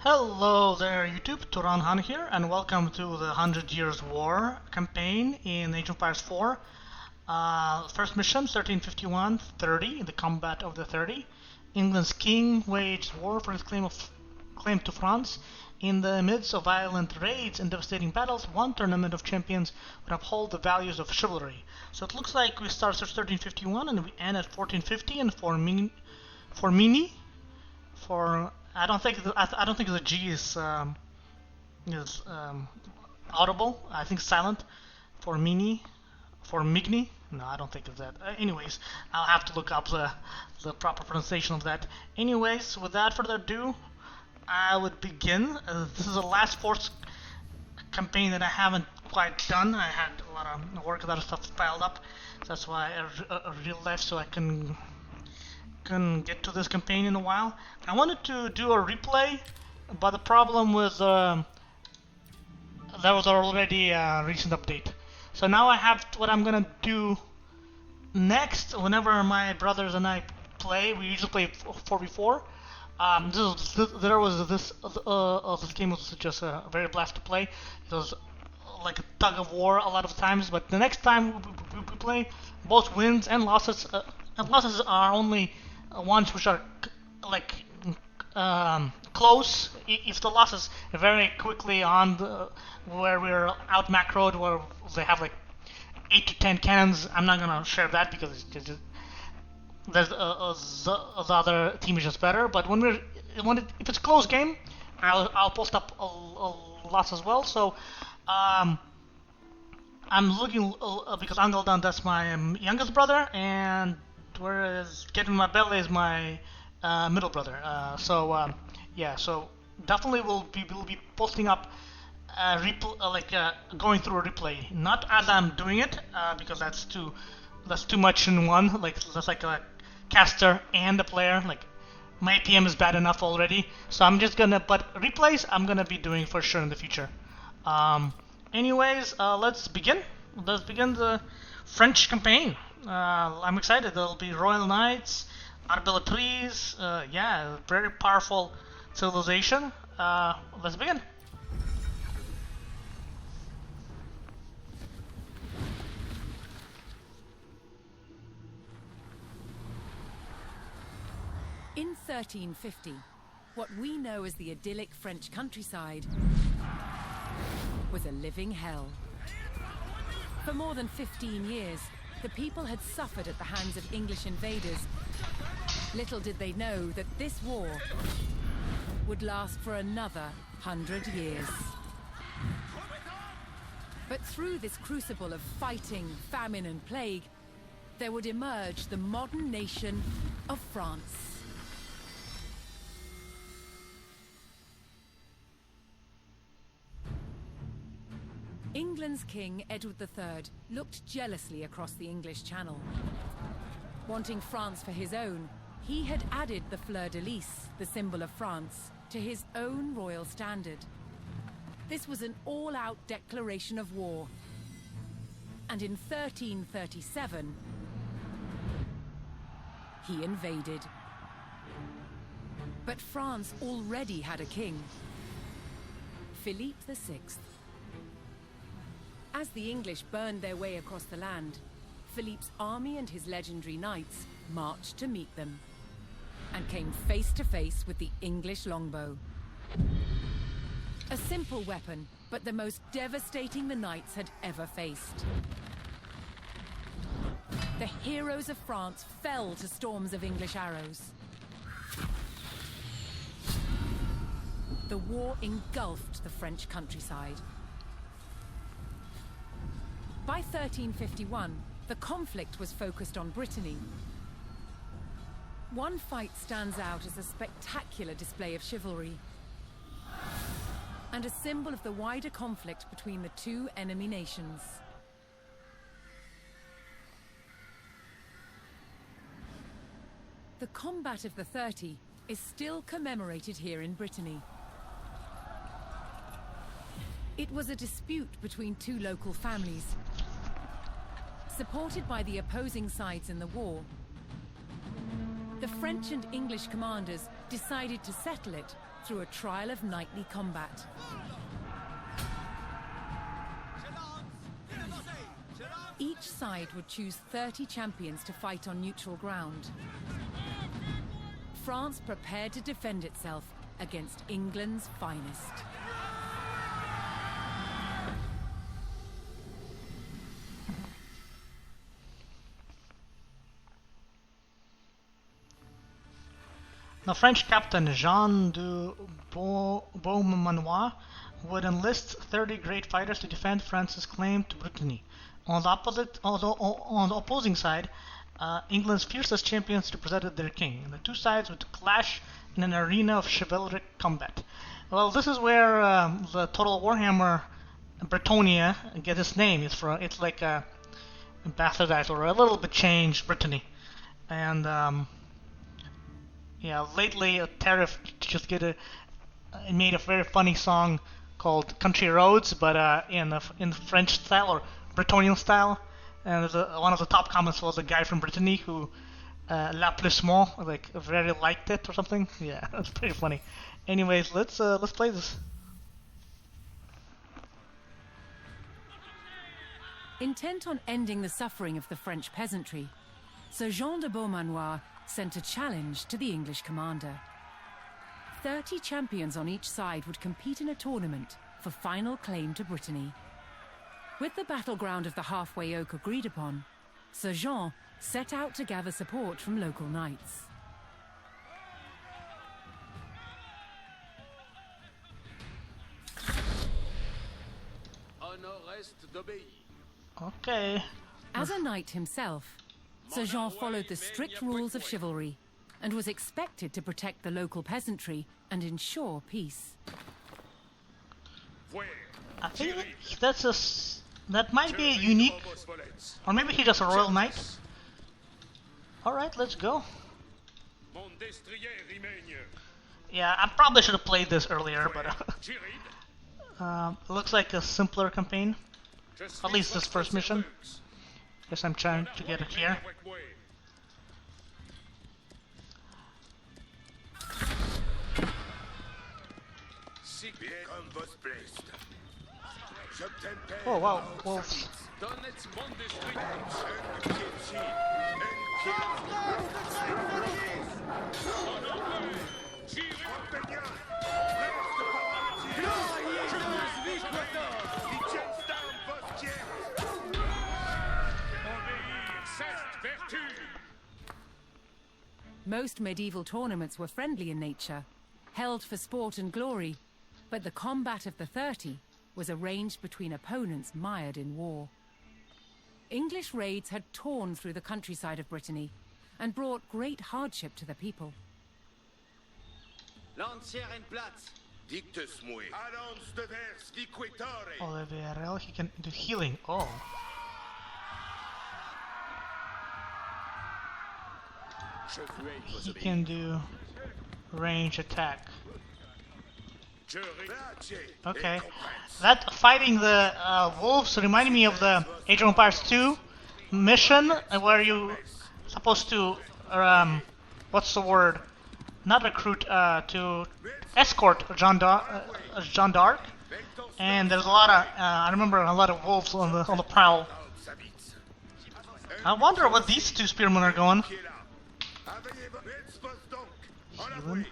Hello there YouTube, Turan Han here, and welcome to the 100 Years War campaign in Age of Empires 4. First mission, 1351-30, the combat of the 30. England's king waged war for his claim to France. In the midst of violent raids and devastating battles, one tournament of champions would uphold the values of chivalry. So it looks like we start at 1351 and we end at 1450, and for I don't think the G is audible. I think silent for Migni. No, I don't think it's that. Anyways, I'll have to look up the proper pronunciation of that. Anyways, without further ado, I would begin. This is the last force campaign that I haven't quite done. I had a lot of work, a lot of stuff piled up. So that's why I real life, so I can get to this campaign in a while. I wanted to do a replay, but the problem was there was already a recent update. So now I have what I'm gonna do next. Whenever my brothers and I play, we usually play 4v4. This game was just a very blast to play. It was like a tug of war a lot of times. But the next time we play, both wins and losses are only ones which are like close. If the losses very quickly on where we're out macroed, where they have like 8 to 10 cannons, I'm not gonna share that because it's just the other team is just better. But if it's a close game, I'll post up a lots as well. So I'm looking because Angeldan, that's my youngest brother, and whereas Kevin Mabelle is my middle brother. Yeah, so definitely we'll be posting up going through a replay, not as I'm doing it because that's too much in one. Like that's like a caster and a player. Like my PM is bad enough already, so but replays I'm gonna be doing for sure in the future. Anyways, let's begin. Let's begin the French campaign. I'm excited. There'll be Royal Knights, Arbelatries, yeah, very powerful civilization. Let's begin. In 1350, what we know as the idyllic French countryside was a living hell. For more than 15 years, the people had suffered at the hands of English invaders. Little did they know that this war would last for another 100 years. But through this crucible of fighting, famine and plague, there would emerge the modern nation of France. England's King Edward III looked jealously across the English Channel. Wanting France for his own, he had added the fleur-de-lis, the symbol of France, to his own royal standard. This was an all-out declaration of war. And in 1337, he invaded. But France already had a king, Philippe VI. As the English burned their way across the land, Philippe's army and his legendary knights marched to meet them, and came face to face with the English longbow. A simple weapon, but the most devastating the knights had ever faced. The heroes of France fell to storms of English arrows. The war engulfed the French countryside. By 1351, the conflict was focused on Brittany. One fight stands out as a spectacular display of chivalry, and a symbol of the wider conflict between the two enemy nations. The combat of the 30 is still commemorated here in Brittany. It was a dispute between two local families, supported by the opposing sides in the war. The French and English commanders decided to settle it through a trial of knightly combat. Each side would choose 30 champions to fight on neutral ground. France prepared to defend itself against England's finest. The French captain Jean de Beaumanoir would enlist 30 great fighters to defend France's claim to Brittany. On the opposing side, England's fiercest champions represented their king. The two sides would clash in an arena of chivalric combat. Well, this is where the Total Warhammer Bretonnia gets its name. It's like a bastardized or a little bit changed Brittany. And yeah, lately Tariff just made a very funny song called Country Roads, but in the French style or Bretonian style. And one of the top comments was a guy from Brittany who L'Applaudissement like very liked it or something. Yeah, that's pretty funny. Anyways, let's play this. Intent on ending the suffering of the French peasantry, Sir Jean de Beaumanoir sent a challenge to the English commander. 30 champions on each side would compete in a tournament for final claim to Brittany. With the battleground of the Halfway Oak agreed upon, Sir Jean set out to gather support from local knights. Okay. As a knight himself, Sir Jean followed the strict rules of chivalry and was expected to protect the local peasantry and ensure peace. I think that might be a unique, or maybe he's just a royal knight. Alright, let's go. Yeah, I probably should have played this earlier, but looks like a simpler campaign. At least this first mission. Guess I'm trying to get it here. Oh wow, wolves. Most medieval tournaments were friendly in nature, held for sport and glory, but the combat of the 30 was arranged between opponents mired in war. English raids had torn through the countryside of Brittany and brought great hardship to the people. Oliverel, he can do healing. Oh. He can do range attack. Okay. That fighting the wolves reminded me of the Age of Empires 2 mission where you supposed to what's the word? Not recruit to escort Jeanne d'Arc. And there's a lot of I remember a lot of wolves on the prowl. I wonder what these two spearmen are going. Healing.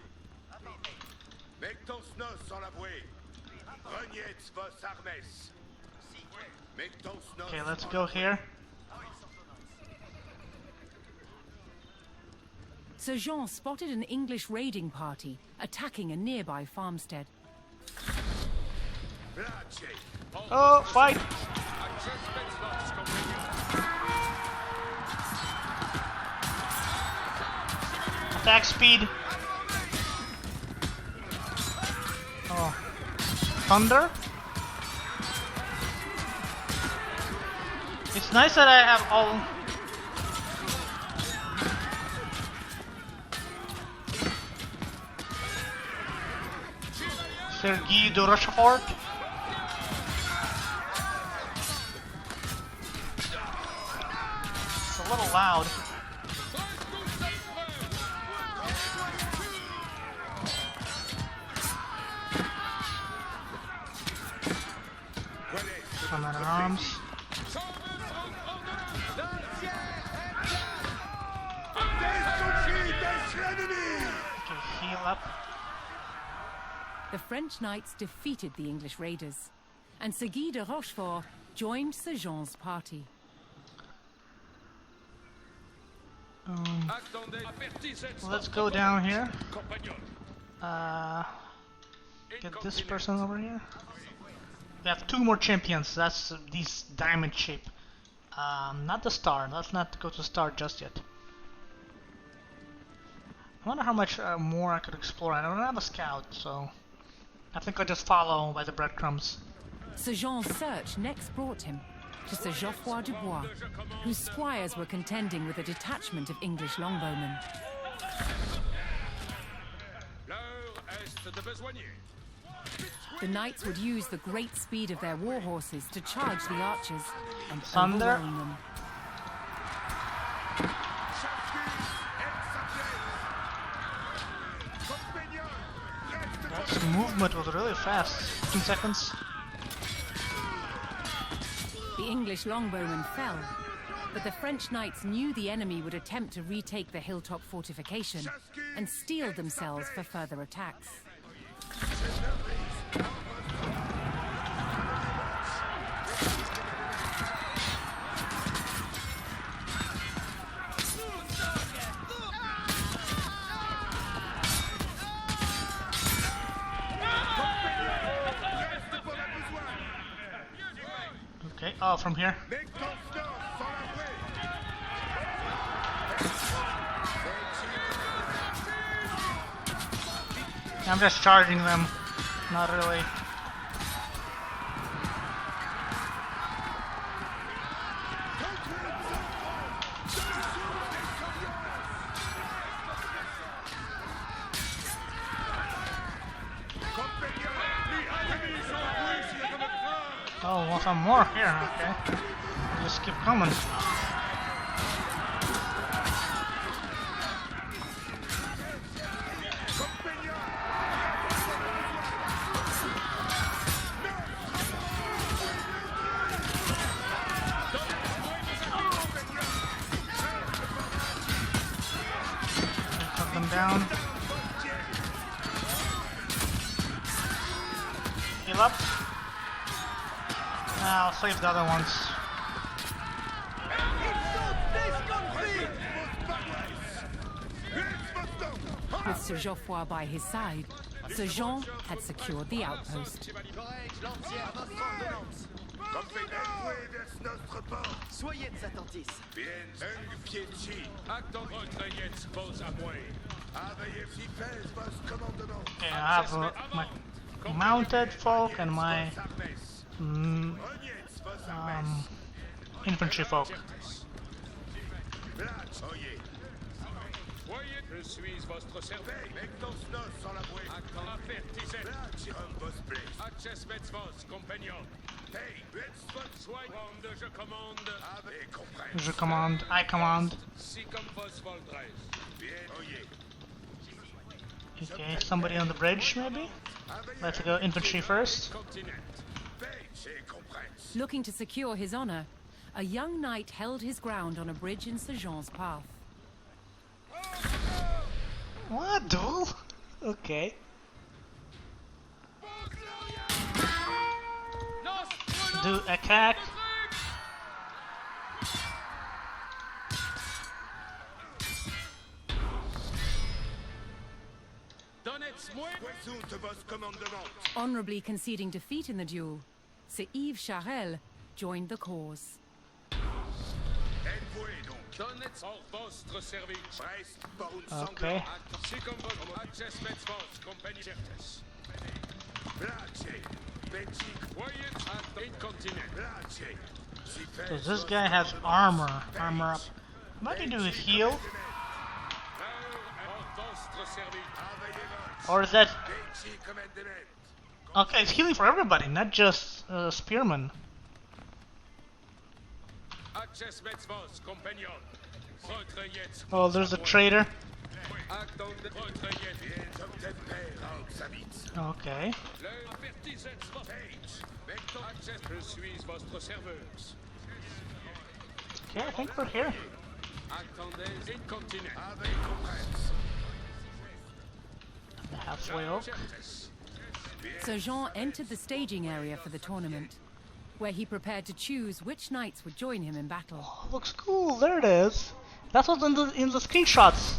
Okay, let's go here. Sir Jean spotted an English raiding party attacking a nearby farmstead. Oh, fight! Attack speed. Oh. Thunder? It's nice that I have all... Sir Guy de Rochefort. It's a little loud. men at arms. Okay, heal up. The French knights defeated the English raiders, and Sir Guy de Rochefort joined Sir Jean's party. Let's go down here. Get this person over here. We have 2 more champions. That's these diamond shape. Not the star. Let's not go to star just yet. I wonder how much more I could explore. I don't have a scout, so I think I'll just follow by the breadcrumbs. Sir Jean's search next brought him to Sir Geoffroy Dubois, whose squires were contending with a detachment of English longbowmen. The knights would use the great speed of their war horses to charge the archers and Thunder. overwhelm them. That movement was really fast. 15 seconds. The English longbowmen fell, but the French knights knew the enemy would attempt to retake the hilltop fortification and steeled themselves for further attacks. Okay, oh, from here. I'm just charging them, not really. Oh, well, some more here, okay. Just keep coming. Cut them down. Heal up. I'll save the other ones. With Sir Geoffroy by his side, Sir Jean had secured the outpost. Soyez de Satantis. Okay, I have my mounted folk and my infantry folk. Je suis votre serviteur. Je commande, I command. Okay, somebody on the bridge maybe? Let's go infantry first. Looking to secure his honor, a young knight held his ground on a bridge in Sir Jean's path. What, duel? Okay. Do attack. Honorably conceding defeat in the duel, Sir Yves Charel joined the cause. Okay. So this guy has armor. Armor up. What do you do with heal? Or is that... Okay, it's healing for everybody, not just spearmen. Oh, there's a traitor. Okay. Okay, I think we're here. The halfway oak. Sir Jean entered the staging area for the tournament, where he prepared to choose which knights would join him in battle. Oh, looks cool. There it is. That's what's in the screenshots.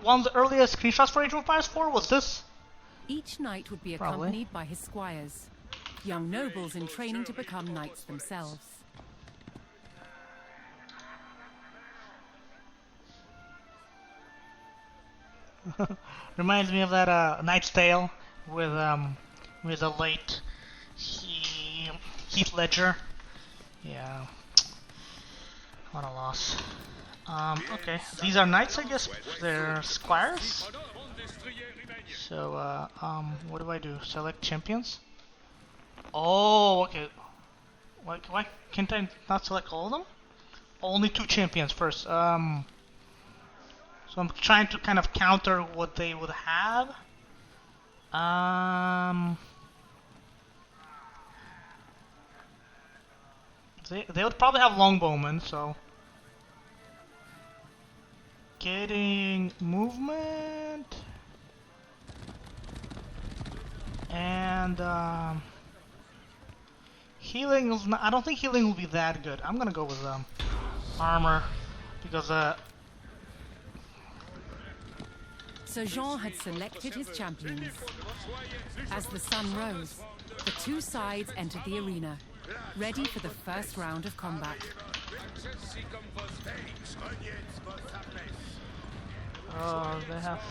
One of the earliest screenshots for Age of Empires 4 was this. Each knight would be Probably. accompanied by his squires, young nobles in training to become knights themselves. Reminds me of that Knight's Tale with the late Heath Ledger. Yeah. What a loss. Okay, these are knights, I guess. They're squires. So, what do I do? Select champions? Oh, okay. Why can't I not select all of them? Only 2 champions first. So I'm trying to kind of counter what they would have. They would probably have longbowmen, so getting movement and healing is not, I don't think healing will be that good. I'm gonna go with armor because Sir Jean had selected his champions. As the sun rose, the 2 sides entered the arena, ready for the first round of combat. oh, they have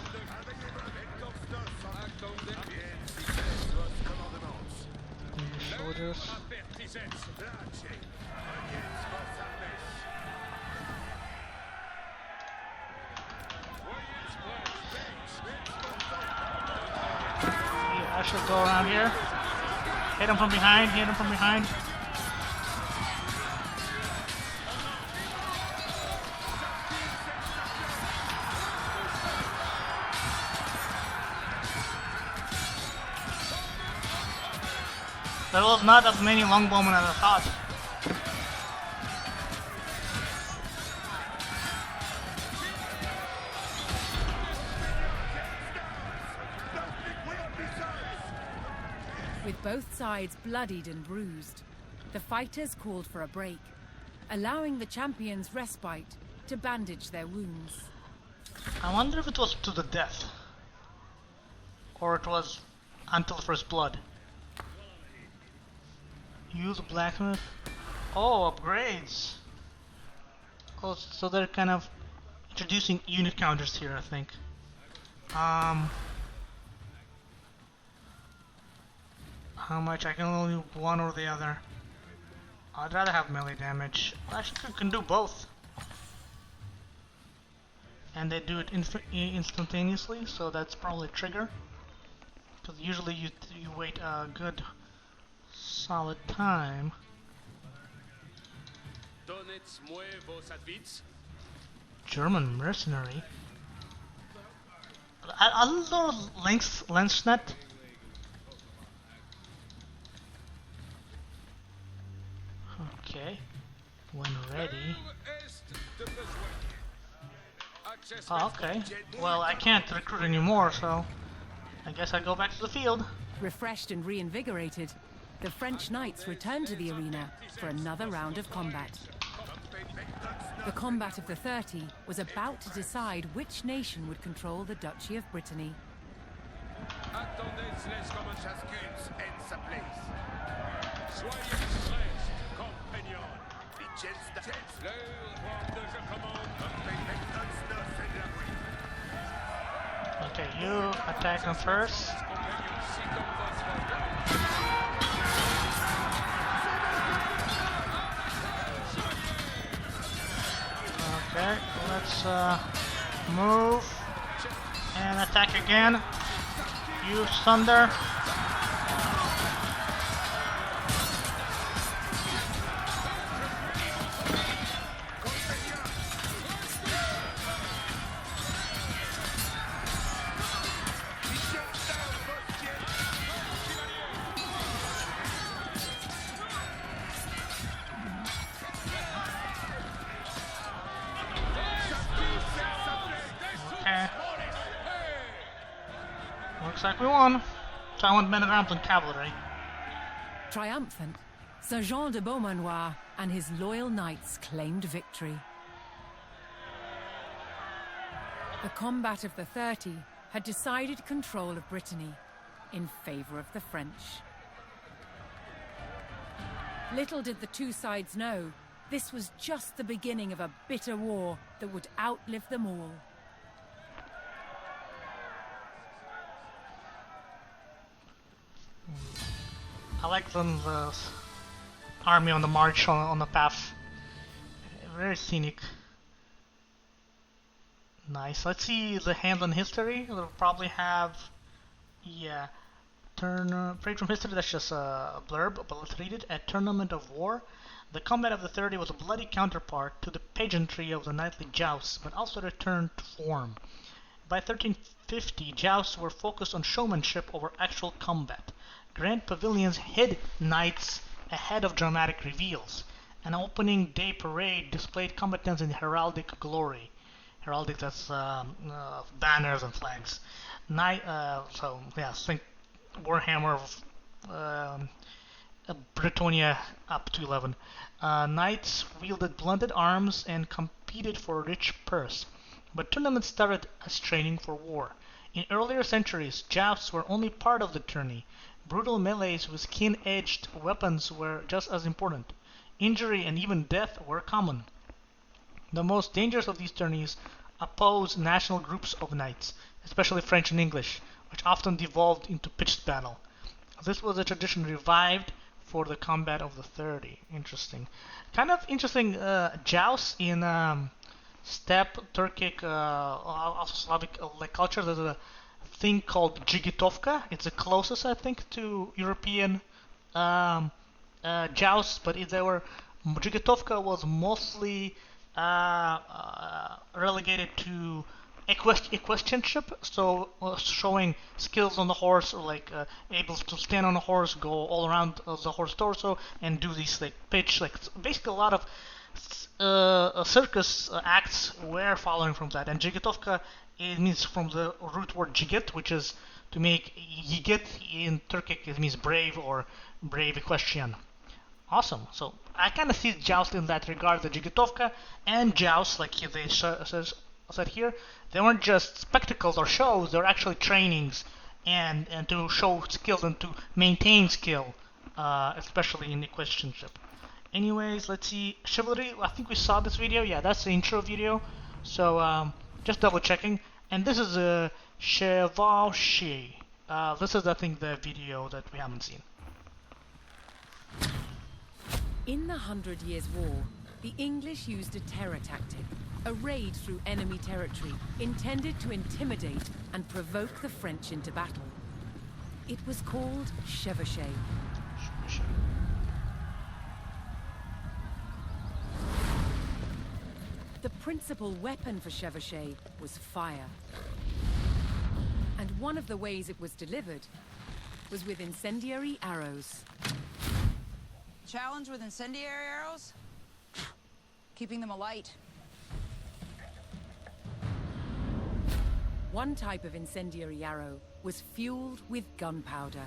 soldiers. I should go around here. Hit him from behind, hit him from behind. There was not as many longbowmen as I thought. With both sides bloodied and bruised, the fighters called for a break, allowing the champions respite to bandage their wounds. I wonder if it was to the death. Or it was until first blood. Use blacksmith. Oh, upgrades. Oh, so they're kind of introducing unit counters here, I think. How much? I can only do one or the other. I'd rather have melee damage. Actually, I can do both. And they do it instantaneously, so that's probably a trigger. Because usually you wait a good solid time. German mercenary. A little Lensnet. Okay, when ready. Oh, okay. Well, I can't recruit anymore, so I guess I go back to the field. Refreshed and reinvigorated, the French knights returned to the arena for another round of combat. The combat of the 30 was about to decide which nation would control the Duchy of Brittany. Okay, you attack them first. Okay, let's move and attack again. Use thunder. Looks like we won. So I want men at arms and cavalry. Triumphant, Sir Jean de Beaumanoir and his loyal knights claimed victory. The combat of the 30 had decided control of Brittany in favour of the French. Little did the two sides know, this was just the beginning of a bitter war that would outlive them all. I like the army on the march on the path. Very scenic. Nice. Let's see the handle in history. We'll probably have, yeah, page from history. That's just a blurb, but let's read it. A tournament of war. The combat of the 30 was a bloody counterpart to the pageantry of the knightly jousts, but also returned to form. By 1350, jousts were focused on showmanship over actual combat. Grand pavilions hid knights ahead of dramatic reveals. An opening day parade displayed combatants in heraldic glory. Heraldic, that's banners and flags. So yeah, think Warhammer, Britannia up to 11. Knights wielded blunted arms and competed for a rich purse. But tournaments started as training for war. In earlier centuries, jousts were only part of the tourney. Brutal melees with keen-edged weapons were just as important. Injury and even death were common. The most dangerous of these tourneys opposed national groups of knights, especially French and English, which often devolved into pitched battle. This was a tradition revived for the combat of the 30. Interesting. Kind of interesting jousts in steppe, Turkic, also Slavic culture. There's a thing called Jigitovka. It's the closest, I think, to European jousts, but Jigitovka was mostly relegated to equestrianship, so showing skills on the horse, or like able to stand on a horse, go all around the horse torso, and do these like pitch, like basically a lot of circus acts were following from that. And Jigitovka, it means from the root word jigit, which is to make yigit in Turkic. It means brave or brave equestrian. Awesome. So I kind of see joust in that regard. The Jigitovka and joust, like they said here, they weren't just spectacles or shows. They're actually trainings and to show skills and to maintain skill, especially in equestrianship. Anyways, let's see. Chivalry, I think we saw this video. Yeah, that's the intro video. So just double checking. And this is a chevauché. This is, I think, the video that we haven't seen. In the 100 Years' War, the English used a terror tactic, a raid through enemy territory, intended to intimidate and provoke the French into battle. It was called chevauché. The principal weapon for chevauché was fire. And one of the ways it was delivered was with incendiary arrows. Challenge with incendiary arrows? Keeping them alight. One type of incendiary arrow was fueled with gunpowder.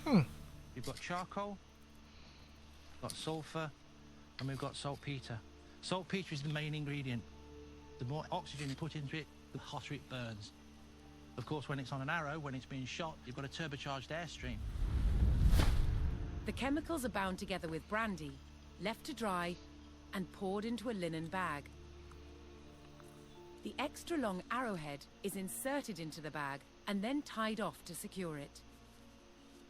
You've got charcoal, got sulfur, and we've got saltpeter. Saltpeter is the main ingredient. The more oxygen you put into it, the hotter it burns. Of course, when it's on an arrow, when it's being shot, you've got a turbocharged airstream. The chemicals are bound together with brandy, left to dry, and poured into a linen bag. The extra long arrowhead is inserted into the bag and then tied off to secure it.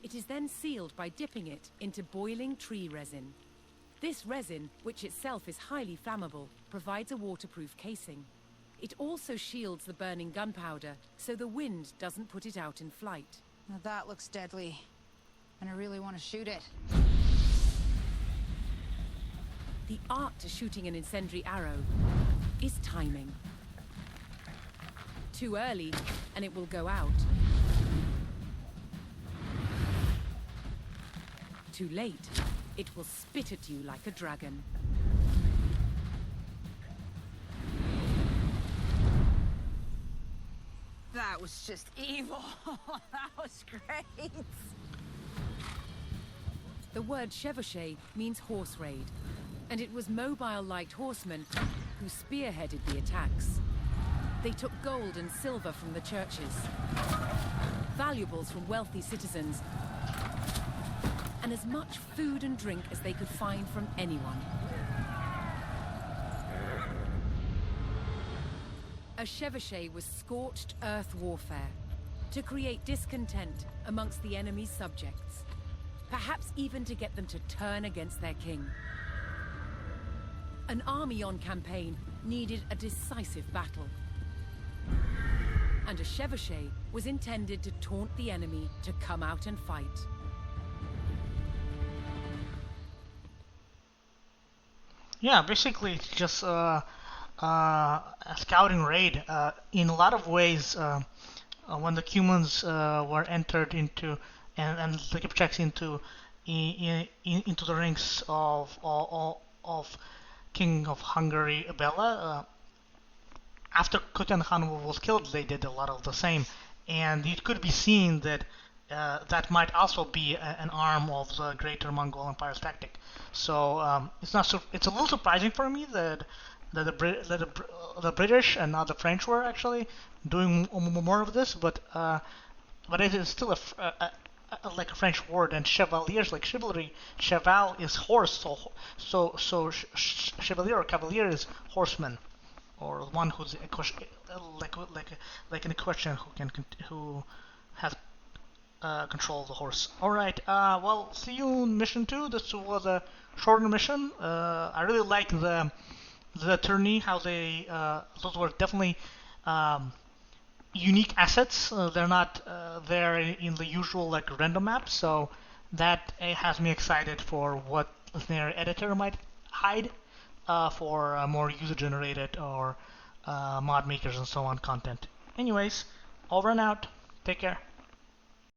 It is then sealed by dipping it into boiling tree resin. This resin, which itself is highly flammable, provides a waterproof casing. It also shields the burning gunpowder, so the wind doesn't put it out in flight. Now that looks deadly, and I really want to shoot it. The art to shooting an incendiary arrow is timing. Too early, and it will go out. Too late, it will spit at you like a dragon. That was was just evil. That was great. The word chevauché means horse raid, and it was mobile light horsemen who spearheaded the attacks. They took gold and silver from the churches, valuables from wealthy citizens, and as much food and drink as they could find from anyone. A chevauché was scorched earth warfare to create discontent amongst the enemy's subjects, perhaps even to get them to turn against their king. An army on campaign needed a decisive battle, and a chevauché was intended to taunt the enemy to come out and fight. Yeah, basically it's just a scouting raid. In a lot of ways, when the Cumans were entered into and the Kipchaks into the ranks of King of Hungary, Bela, after Kutan Khan was killed, they did a lot of the same, and it could be seen that that might also be an arm of the Greater Mongol Empire's tactic. So it's not. It's a little surprising for me that the British and not the French were actually doing more of this, but it is still like a French word, and chevaliers, like chivalry. Cheval is horse, so chevalier or cavalier is horseman, or one who's like an equestrian who has control of the horse. All right. Well, see you in mission 2. This was a shorter mission. I really like the tourney. How they those were definitely unique assets. They're not there in the usual like random maps. So that has me excited for what their editor might hide for more user-generated or mod makers and so on content. Anyways, over and out. Take care.